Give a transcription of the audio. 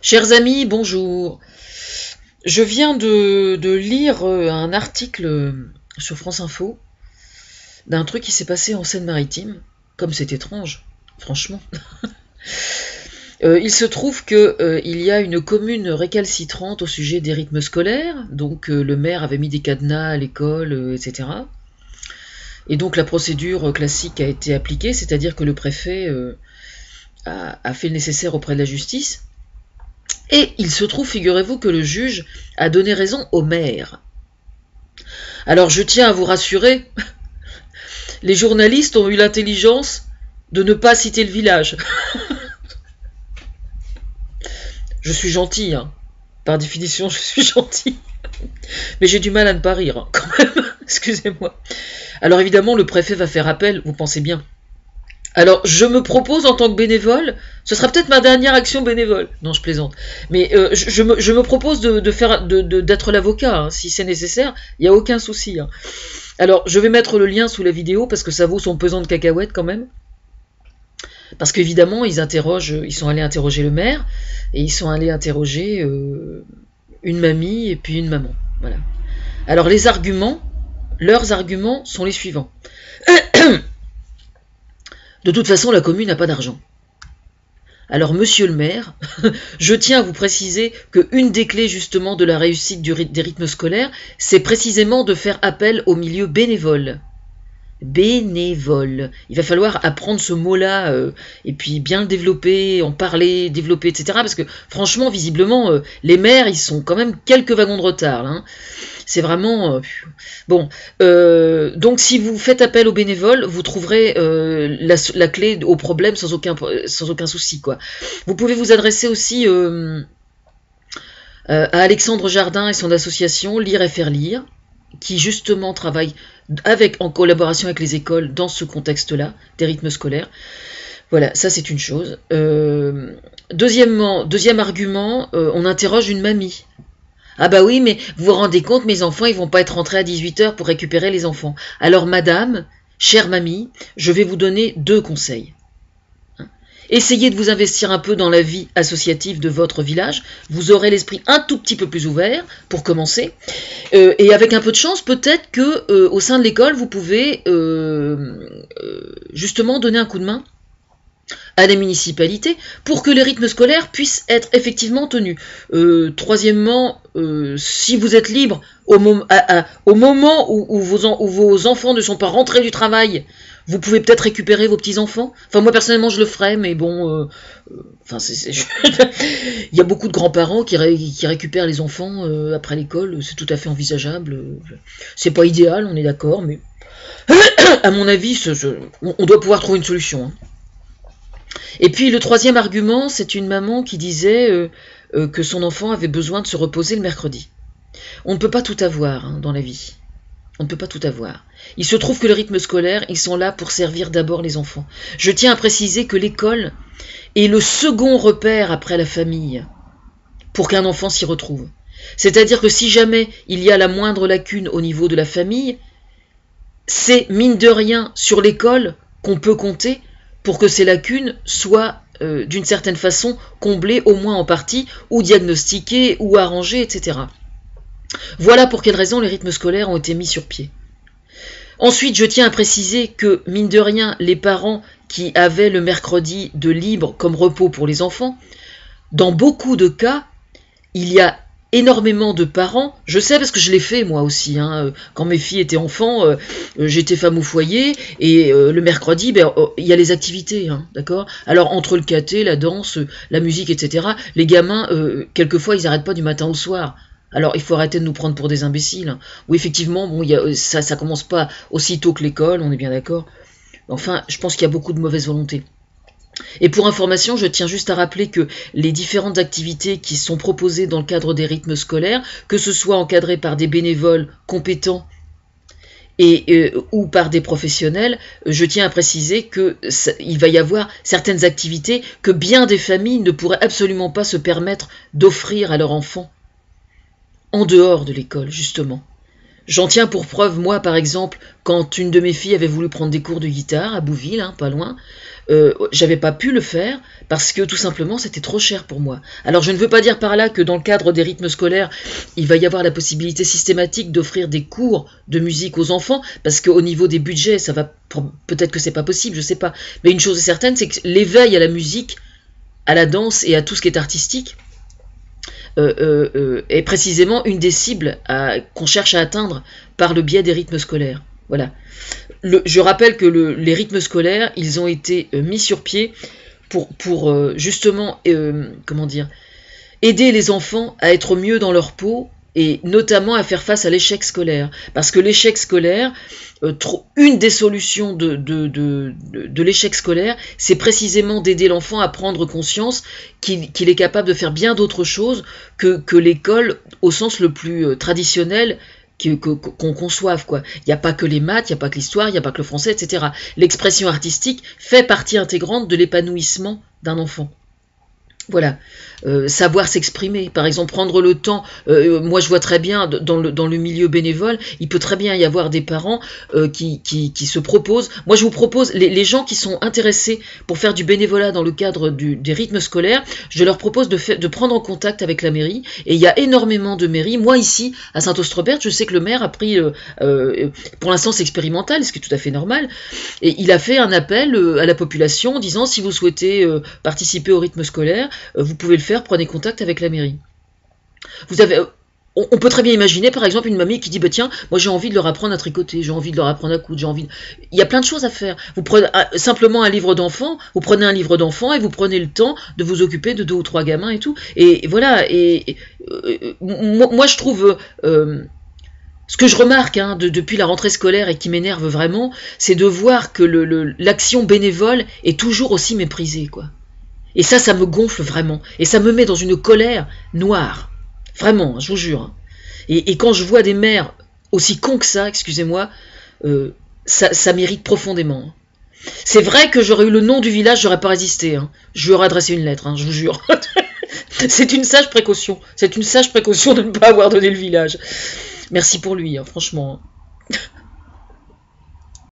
Chers amis, bonjour. Je viens de lire un article sur France Info d'un truc qui s'est passé en Seine-Maritime. Comme c'est étrange, franchement. Il se trouve qu'il y a une commune récalcitrante au sujet des rythmes scolaires. Donc le maire avait mis des cadenas à l'école, etc. Et donc la procédure classique a été appliquée, c'est-à-dire que le préfet a fait le nécessaire auprès de la justice. Et il se trouve, figurez-vous, que le juge a donné raison au maire. Alors je tiens à vous rassurer, les journalistes ont eu l'intelligence de ne pas citer le village. Je suis gentil, hein. Par définition, je suis gentil. Mais j'ai du mal à ne pas rire, hein, quand même. Excusez-moi. Alors évidemment, le préfet va faire appel, vous pensez bien. Alors, je me propose en tant que bénévole, ce sera peut-être ma dernière action bénévole. Non, je plaisante. Mais je me propose d'être l'avocat, hein, si c'est nécessaire, il n'y a aucun souci. Hein. Alors, je vais mettre le lien sous la vidéo, parce que ça vaut son pesant de cacahuètes quand même. Parce qu'évidemment, ils sont allés interroger le maire, et ils sont allés interroger une mamie et puis une maman. Voilà. Alors, leurs arguments sont les suivants. De toute façon, la commune n'a pas d'argent. Alors, monsieur le maire, je tiens à vous préciser qu'une des clés justement de la réussite des rythmes scolaires, c'est précisément de faire appel au milieu bénévole. Bénévole. Il va falloir apprendre ce mot-là et puis bien le développer, en parler, développer, etc. Parce que franchement, visiblement, les maires, ils sont quand même quelques wagons de retard. Là, hein. C'est vraiment... bon. Donc si vous faites appel aux bénévoles, vous trouverez la clé au problème sans aucun souci. Quoi. Vous pouvez vous adresser aussi à Alexandre Jardin et son association Lire et faire lire, qui justement travaille en collaboration avec les écoles dans ce contexte-là, des rythmes scolaires. Voilà, ça c'est une chose. Deuxième argument, on interroge une mamie. Ah bah oui, mais vous vous rendez compte, mes enfants, ils vont pas être rentrés à 18h pour récupérer les enfants. Alors madame, chère mamie, je vais vous donner 2 conseils. Essayez de vous investir un peu dans la vie associative de votre village. Vous aurez l'esprit un tout petit peu plus ouvert, pour commencer. Et avec un peu de chance, peut-être que au sein de l'école, vous pouvez justement donner un coup de main à la municipalité pour que les rythmes scolaires puissent être effectivement tenus. Troisièmement, si vous êtes libre au moment où vos enfants ne sont pas rentrés du travail, vous pouvez peut-être récupérer vos petits-enfants. Enfin, moi, personnellement, je le ferais, mais bon... il y a beaucoup de grands-parents qui récupèrent les enfants après l'école. C'est tout à fait envisageable. C'est pas idéal, on est d'accord, mais... à mon avis, on doit pouvoir trouver une solution. Hein. Et puis, le troisième argument, c'est une maman qui disait que son enfant avait besoin de se reposer le mercredi. On ne peut pas tout avoir hein, dans la vie. On ne peut pas tout avoir. Il se trouve que le rythme scolaire, ils sont là pour servir d'abord les enfants. Je tiens à préciser que l'école est le second repère après la famille pour qu'un enfant s'y retrouve. C'est-à-dire que si jamais il y a la moindre lacune au niveau de la famille, c'est mine de rien sur l'école qu'on peut compter pour que ces lacunes soient d'une certaine façon comblées au moins en partie, ou diagnostiquées, ou arrangées, etc. Voilà pour quelles raisons les rythmes scolaires ont été mis sur pied. Ensuite, je tiens à préciser que, mine de rien, les parents qui avaient le mercredi de libre comme repos pour les enfants, dans beaucoup de cas, il y a énormément de parents, je sais parce que je l'ai fait moi aussi, hein, quand mes filles étaient enfants, j'étais femme au foyer, et le mercredi, il y a les activités, hein, d'accord. Alors entre le caté, la danse, la musique, etc., les gamins, quelquefois, ils n'arrêtent pas du matin au soir. Alors, il faut arrêter de nous prendre pour des imbéciles. Oui, effectivement, bon, ça commence pas aussitôt que l'école, on est bien d'accord. Enfin, je pense qu'il y a beaucoup de mauvaise volonté. Et pour information, je tiens juste à rappeler que les différentes activités qui sont proposées dans le cadre des rythmes scolaires, que ce soit encadrées par des bénévoles compétents ou par des professionnels, je tiens à préciser qu'il va y avoir certaines activités que bien des familles ne pourraient absolument pas se permettre d'offrir à leurs enfants en dehors de l'école, justement. J'en tiens pour preuve, moi, par exemple, quand une de mes filles avait voulu prendre des cours de guitare à Bouville, hein, pas loin, j'avais pas pu le faire parce que tout simplement c'était trop cher pour moi. Alors je ne veux pas dire par là que dans le cadre des rythmes scolaires, il va y avoir la possibilité systématique d'offrir des cours de musique aux enfants, parce qu'au niveau des budgets, ça va peut-être que c'est pas possible, je sais pas. Mais une chose est certaine, c'est que l'éveil à la musique, à la danse et à tout ce qui est artistique, est précisément une des cibles qu'on cherche à atteindre par le biais des rythmes scolaires. Voilà. Je rappelle que les rythmes scolaires, ils ont été mis sur pied pour justement, comment dire, aider les enfants à être mieux dans leur peau et notamment à faire face à l'échec scolaire. Parce que l'échec scolaire, une des solutions de l'échec scolaire, c'est précisément d'aider l'enfant à prendre conscience qu'il est capable de faire bien d'autres choses que l'école au sens le plus traditionnel qu'on conçoive, quoi. Il n'y a pas que les maths, il n'y a pas que l'histoire, il n'y a pas que le français, etc. L'expression artistique fait partie intégrante de l'épanouissement d'un enfant. Voilà, savoir s'exprimer, par exemple prendre le temps, moi je vois très bien dans le milieu bénévole, il peut très bien y avoir des parents qui se proposent, moi je vous propose, les gens qui sont intéressés pour faire du bénévolat dans le cadre des rythmes scolaires, je leur propose de prendre en contact avec la mairie, et il y a énormément de mairies, moi ici à Saint-Austrebert, je sais que le maire a pris, pour l'instant c'est expérimental, ce qui est tout à fait normal, et il a fait un appel à la population en disant si vous souhaitez participer au rythme scolaire, vous pouvez le faire, prenez contact avec la mairie. Vous avez, on peut très bien imaginer par exemple une mamie qui dit bah tiens, moi j'ai envie de leur apprendre à tricoter, j'ai envie de leur apprendre à coudre, il y a plein de choses à faire. Vous prenez simplement un livre d'enfant, vous prenez un livre d'enfant et vous prenez le temps de vous occuper de 2 ou 3 gamins et tout. Et voilà, moi je trouve ce que je remarque depuis la rentrée scolaire et qui m'énerve vraiment, c'est de voir que l'action bénévole est toujours aussi méprisée, quoi. Et ça me gonfle vraiment. Et ça me met dans une colère noire. Vraiment, je vous jure. Et quand je vois des mères aussi cons que ça, excusez-moi, ça m'irrite profondément. C'est vrai que j'aurais eu le nom du village, j'aurais pas résisté. Hein. Je lui aurais adressé une lettre, je vous jure. C'est une sage précaution. C'est une sage précaution de ne pas avoir donné le village. Merci pour lui, franchement.